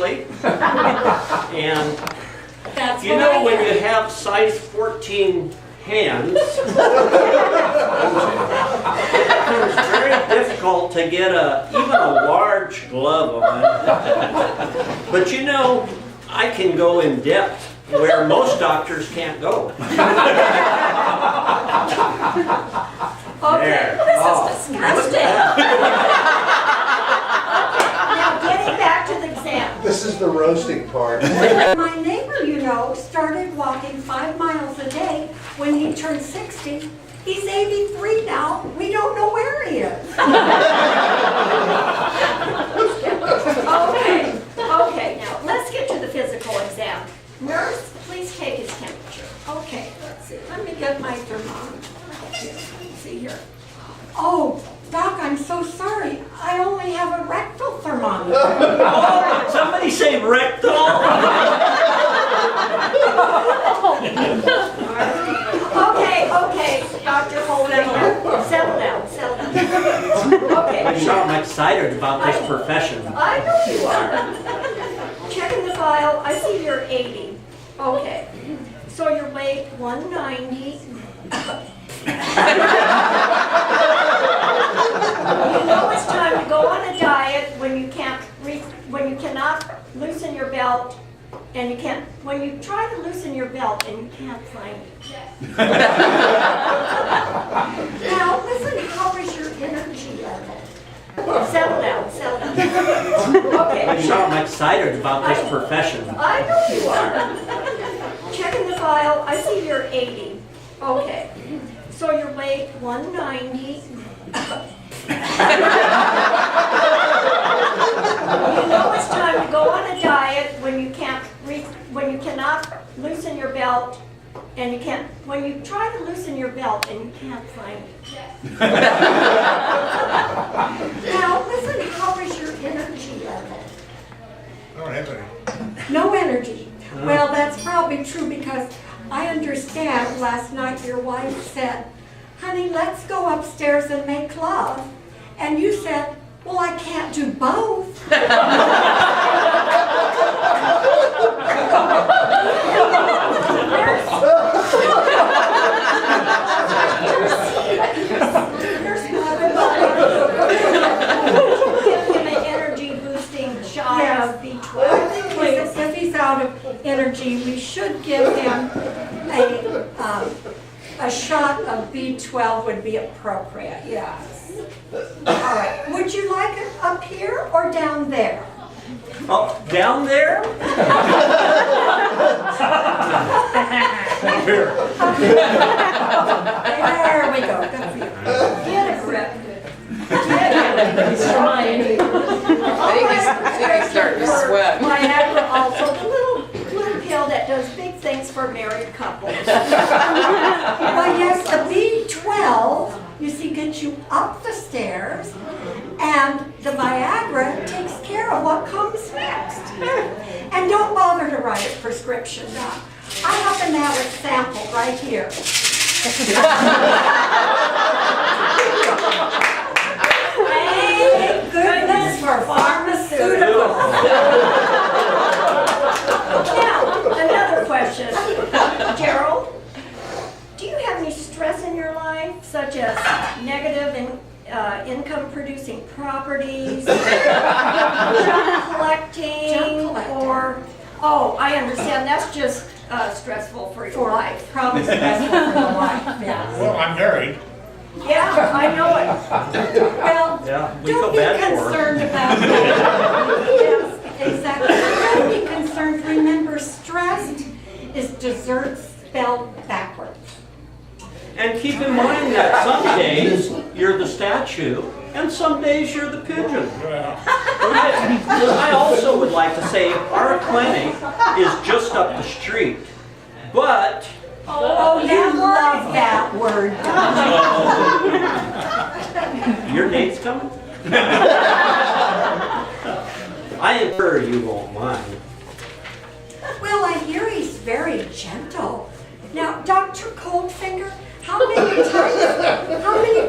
nicely. And That's you what know, I when heard. you have size 14 hands, it becomes very difficult to get even a large glove on. But you know, I can go in depth where most doctors can't go. Okay, There. this Oh, is disgusting. Now, getting back to the exam. This is the roasting part. My neighbor, you know, started walking 5 miles a day when he turned 60. He's 83 now. We don't know where he is. Okay, now let's get to the physical exam. Nurse, please take his temperature. Okay, let's see. Let me get my thermometer. Here, let's see here. Oh, Doc, I'm so sorry. I only have a rectal thermometer. Oh, did somebody say rectal? Okay, Doctor, hold it on. Settle down. Okay. You know, I'm excited about this profession. I know you are. Checking the file, I see you're 80. Okay. So your weight, 190. You know it's time to go on a diet when you cannot loosen your belt, and when you try to loosen your belt and you can't find it. Now, listen, how is your energy level? Settle down. Okay. You know, I'm excited about this profession. I know you are. Checking the file, I see you're 80. Okay. So your weight, 190. You know it's time to go on a diet when you cannot loosen your belt, and when you try to loosen your belt and you can't find it. Now, listen, how is your energy level? I don't have any. No energy. Well, that's probably true because I understand last night your wife said, honey, let's go upstairs and make love. And you said, well, I can't do both. There's not give him an energy boosting shot of B12. If he's out of energy, we should give him a shot of B12 would be appropriate, yes. All right, would you like it up here or down there? Oh, down there? Here. There we go, good for you. Get a grip. He's trying. I think he's starting to sweat. Viagra also, the little pill that does big things for married couples. Well, yes, the B12, you see, gets you up the stairs, and the Viagra takes care of what comes next. And don't bother to write a prescription, Doc. I happen to have a sample right here. Thank goodness for pharmaceuticals. Now, another question. Gerald, do you have any stress in your life, such as negative income-producing properties, junk collecting, or... Oh, I understand, that's just stressful for your life. Probably stressful for the wife, yeah. Well, I'm married. Yeah, I know it. Well, Yeah, we don't feel be bad for her. concerned about that. Yes, exactly. Don't be concerned. Remember, stressed is dessert spelled backwards. And keep in mind that some days you're the statue, and some days you're the pigeon. I also would like to say our clinic is just up the street, but Oh, you love that word, don't your date's coming. I am sure you won't mind. you? Well, I hear he's very gentle. Now, Dr. Coldfinger, how many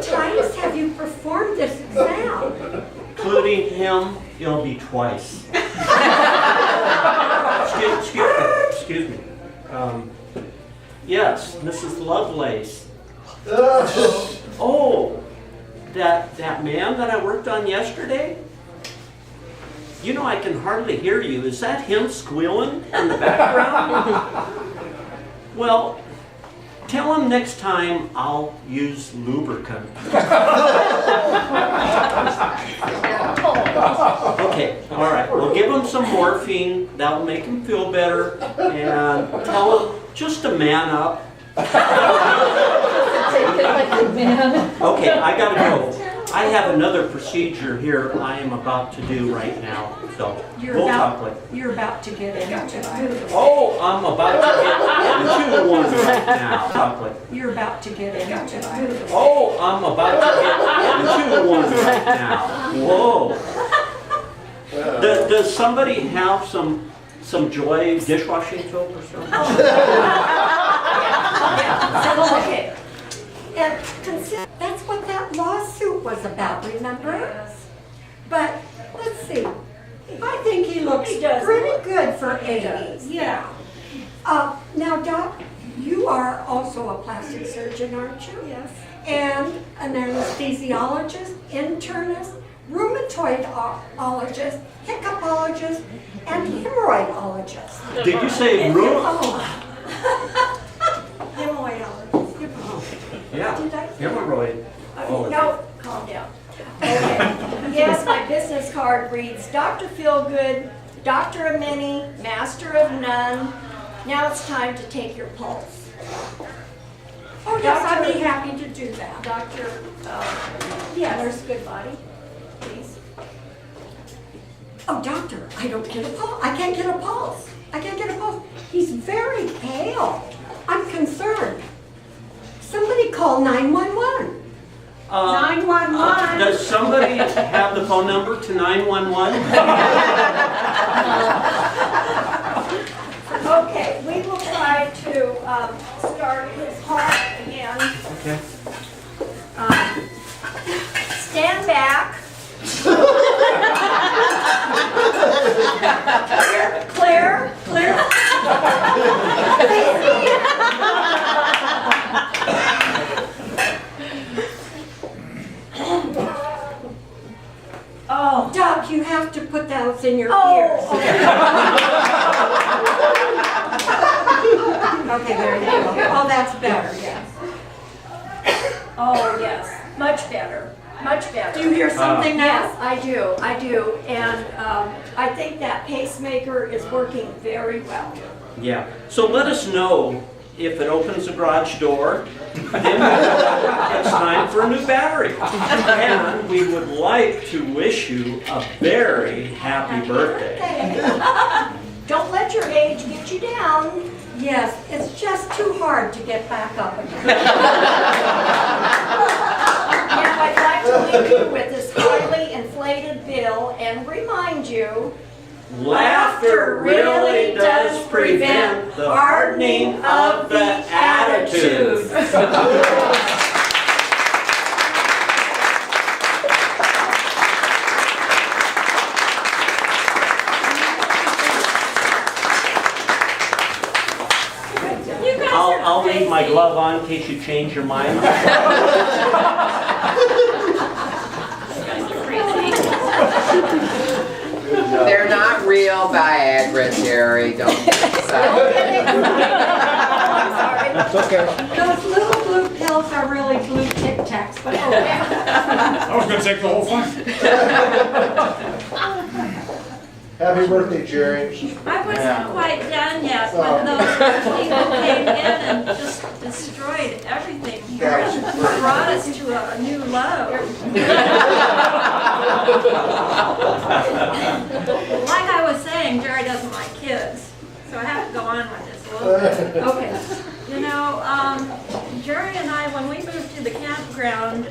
times have you performed this exam? Including him, it'll be twice. Yes, Mrs. Lovelace. Oh, that man that I worked on yesterday? You know, I can hardly hear you. Is that him squealing in the background? Well, tell him next time I'll use lubricant. Okay, all right. We'll give him some morphine. That'll make him feel better. And tell him just to man up. Okay, I gotta go. I have another procedure here I am about to do right now. So we'll talk later. You're about to get into it. Oh, I'm about to get into one right now. Talk later. You're about to get into it. Oh, I'm about to get into one right now. Whoa. Does somebody have some Joy dishwashing soap or something? Okay. And consider, that's what that lawsuit was about, remember? But, let's see. I think he looks pretty good for 80. Yeah. Now, Doc, you are also a plastic surgeon, aren't you? Yes. And an anesthesiologist, internist, rheumatoidologist, hiccupologist, and hemorrhoidologist. Did you say room? Hemorrhoidologist. Yeah, Did I? hemorrhoid. Oh, No, calm down. Okay. Yes, my business card reads, Dr. Feelgood, Doctor of Many, Master of None. Now it's time to take your pulse. Oh, yes, I'd be happy to do that. Doctor, Nurse Goodbody, please. Oh, doctor, I don't get a pulse. I can't get a pulse. I can't get a pulse. He's very pale. I'm concerned. Somebody call 911. 911. Does somebody have the phone number to 911? Okay, we will try to start his heart again. Okay. Stand back. Claire. Oh, Doc, you have to put those in your ears. Okay, there you go. Oh, that's better, yes. Oh, yes, much better, much better. Do you hear something now? Yes, I do, and I think that pacemaker is working very well. Yeah. So let us know if it opens the garage door. Then it's time for a new battery. And we would like to wish you a very happy birthday. Don't let your age get you down. Yes, it's just too hard to get back up again. Now, I'd like to leave you with this highly inflated bill and remind you, Laughter really does prevent the hardening of the attitude. I'll leave my glove on in case you change your mind. They're not real Viagra, Jerry. Don't think so. I'm sorry. It's okay. Those little blue pills are really blue Tic Tacs, but okay. I was gonna take the whole thing. Happy birthday, Jerry. I wasn't quite done yet when those people came in and just destroyed everything here and brought us to a new low. Like I was saying, Jerry doesn't like kids, so I have to go on with this a little bit. Okay. You know, Jerry and I, when we moved to the campground,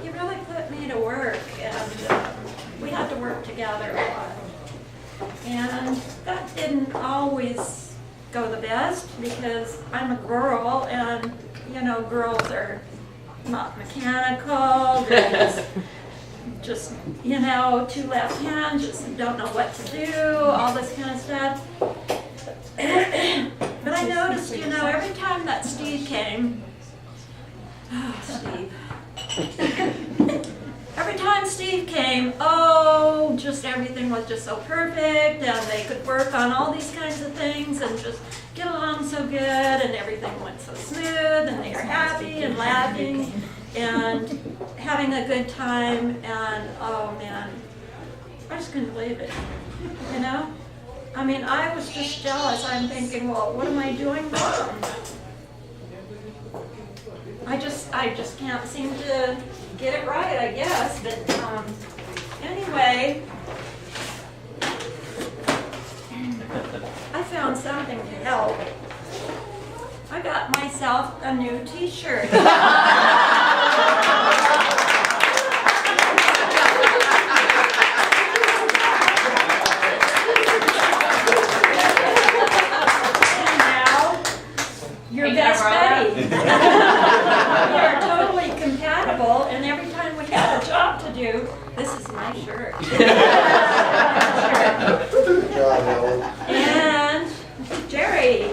he really put me to work, and we had to work together a lot. And that didn't always go the best because I'm a girl, and you know, girls are not mechanical, they're just you know, two left hands, just don't know what to do, all this kind of stuff. But I I noticed, you know, every time that Steve came, Steve. Every time Steve came, oh, just everything was just so perfect, and they could work on all these kinds of things and just get along so good, and everything went so smooth, and they were happy and laughing and having a good time, and oh man, I just couldn't believe it, you know? I mean, I was just jealous. I'm thinking, well, what am I doing wrong? I just can't seem to get it right, I guess, but anyway, I found something to help. I got myself a new t-shirt. And now, your best buddy. We are totally compatible, and every time we have a job to do, this is my shirt. Good job, Ellen. And Jerry,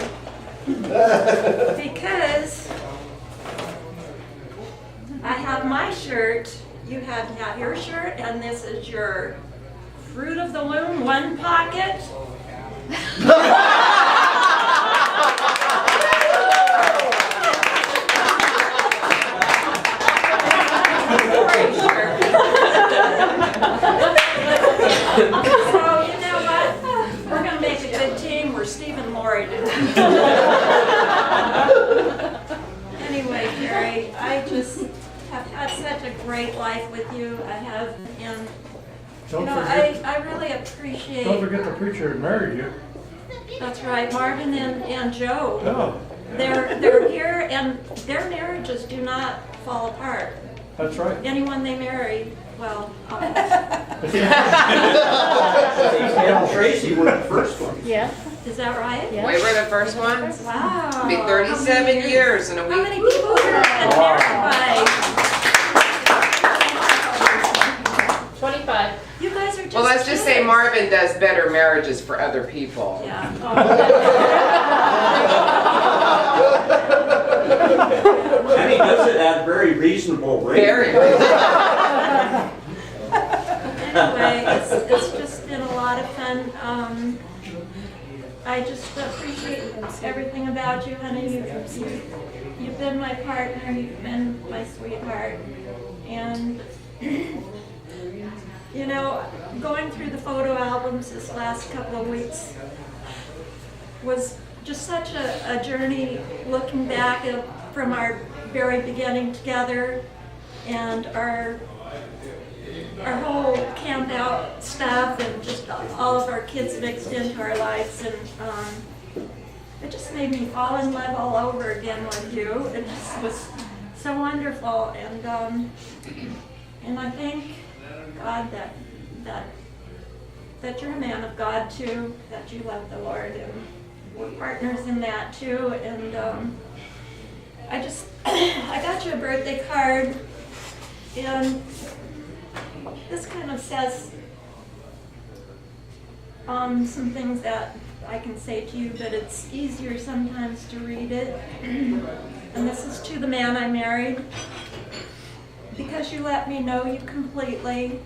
because I have my shirt, you had to have your shirt, and this is your Fruit of the Loom one pocket. So, you know what? We're going to make a good team. We're Steve and Lori. Anyway, Jerry, I just have had such a great life with you. I have, and you Don't know, forget, I really appreciate. don't forget the preacher who married you. That's right, Marvin and Joe. Oh, They're here, and their marriages do not fall apart. that's right. Anyone they marry, well, And Tracy were the first one. Yes, is that right? yes. We were the first ones. Wow. It'll be 37 years in a How week. many people here have been married by? 25. You guys are just. Well, let's just say kids. Marvin does better marriages for other people. Yeah. And he does it at a very reasonable rate. Very. Anyway, it's just been a lot of fun. I just appreciate everything about you, honey. You've been my partner. You've been my sweetheart. And you know, going through the photo albums this last couple of weeks was just such a journey, looking back from our very beginning together and our whole camp out stuff and just all of our kids mixed into our lives, and it just made me fall in love all over again with you. It just was so wonderful, and I thank God that you're a man of God too, that you love the Lord, and we're partners in that too. And I got you a birthday card, and this kind of says some things that I can say to you, but it's easier sometimes to read it. And this is to the man I married. Because you let me know you completely,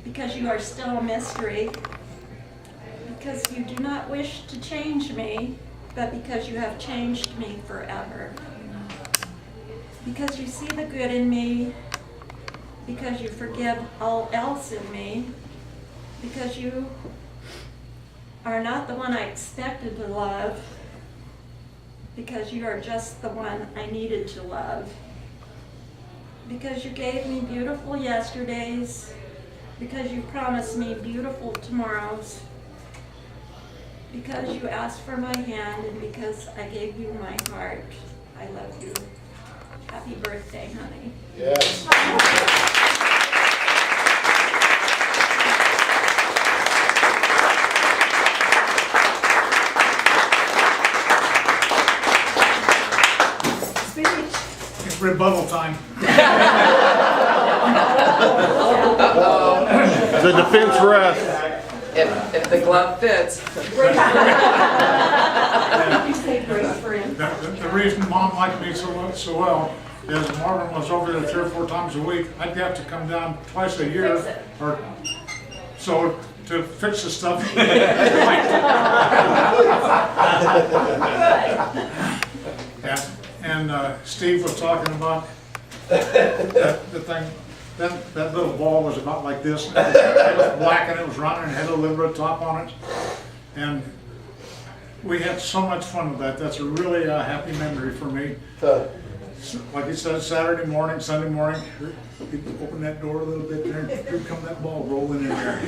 because you are still a mystery, because you do not wish to change me, but because you have changed me forever. Because you see the good in me, because you forgive all else in me, because you are not the one I expected to love, because you are just the one I needed to love. Because you gave me beautiful yesterdays, because you promised me beautiful tomorrows, because you asked for my hand, and because I gave you my heart. I love you. Happy birthday, honey. Yes. It's rebuttal time. Uh-oh. The defense rests. If the glove fits. You say great friend. The reason Mom liked me so well is Marvin was over there 3 or 4 times a week. I'd have to come down twice a year or so to fix the stuff. And Steve was talking about the thing. That little ball was about like this. It was black and it was round and had a little bit of top on it. And we had so much fun with that. That's a really happy memory for me. Like you said, Saturday morning, Sunday morning, you open that door a little bit there, and here come that ball rolling in there.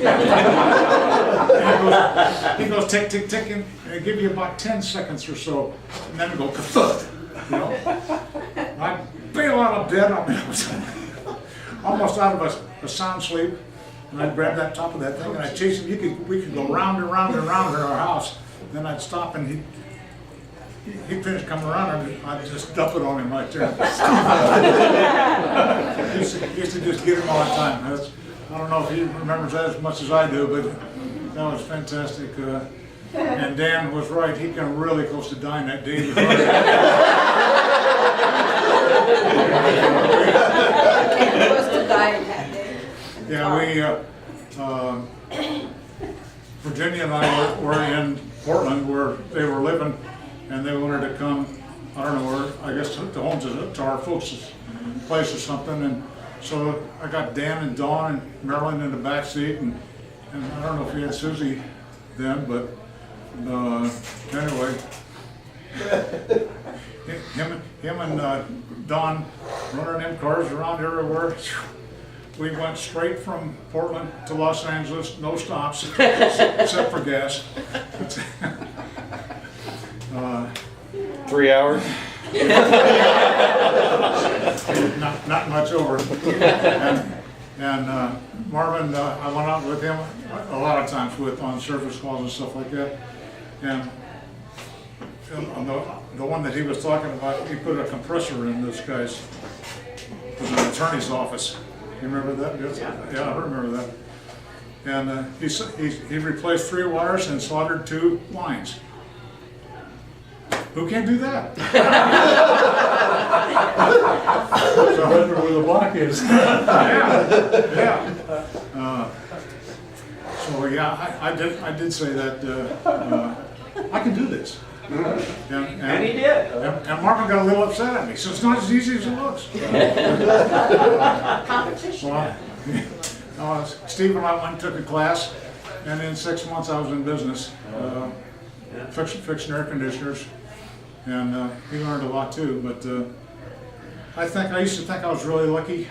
And he goes tick, tick, tick, and it give you about 10 seconds or so, and then it go ka-thud, you know. I bail out of bed, I mean, I was almost out of a sound sleep, and I'd grab that top of that thing, and I'd chase him. We could go round and round and round in our house. Then I'd stop, and he'd finish coming around, and I'd just dump it on him right there. used to just get him all the time. I don't know if he remembers that as much as I do, but that was fantastic. And Dan was right. He came really close to dying that day. Close to dying that day. Yeah, Virginia and I were in Portland where they were living, and they wanted to come, I don't know where, I guess to home to our folks' place or something, and so I got Dan and Dawn and Marilyn in the back seat, and I don't know if we had Susie then, but anyway, him and Dawn running them cars around everywhere. We went straight from Portland to Los Angeles, no stops, except for gas. 3 hours? Not much over. And Marvin, I went out with him a lot of times on service calls and stuff like that. And on the one that he was talking about, he put a compressor in this guy's, it was an attorney's office. You remember that? Yeah, I remember that. And he replaced 3 wires and soldered 2 lines. Who can't do that? So right where the block is. Yeah. So yeah, I did say that I can do this. And he did. And Marvin got a little upset at me. So it's not as easy as it looks. Competition. Well, Steve and I went and took a class, and in 6 months I was in business, fixing air conditioners, and he learned a lot too. But I used to think I was really lucky,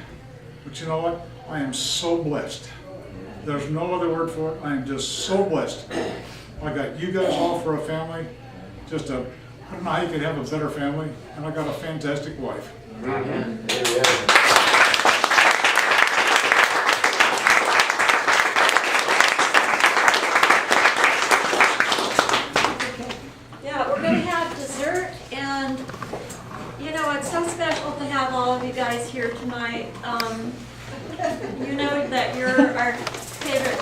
but you know what? I am so blessed. There's no other word for it. I am just so blessed. I got you guys all for a family. I don't know how you could have a better family, and I got a fantastic wife. Yeah, we're gonna have dessert, and you know, it's so special to have all of you guys here tonight. You know that you're our favorite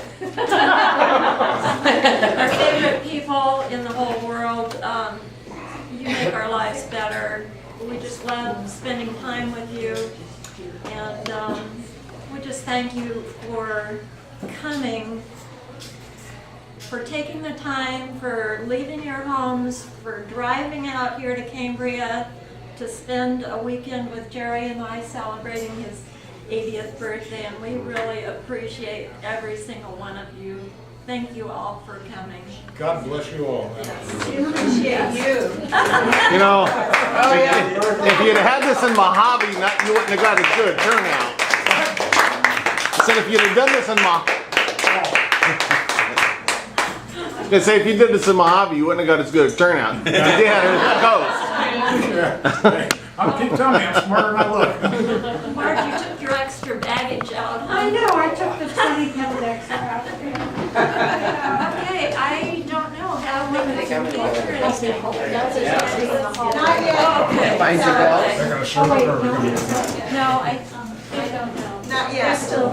people in the whole world. You make our lives better. We just love spending time with you, and we just thank you for coming, for taking the time, for leaving your homes, for driving out here to Cambria to spend a weekend with Jerry and I celebrating his 80th birthday, and we really appreciate every single one of you. Thank you all for coming. God bless you all. Yes. We appreciate you. You know, if you'd had this in Mojave, you wouldn't have got a good turnout. I said if you'd have done this in Mojave, if you did this in Mojave, you wouldn't have got as good a turnout. You did it on the coast. I'll keep telling you, I'm smarter than I look. Marge, you took your extra baggage out. I know, I took the 20 pound extra out. Okay, I don't know how many think I'm gonna go with it. Not yet. Okay. Find your bells. They're gonna serve it or we're gonna- No, I don't know. Not yet. Still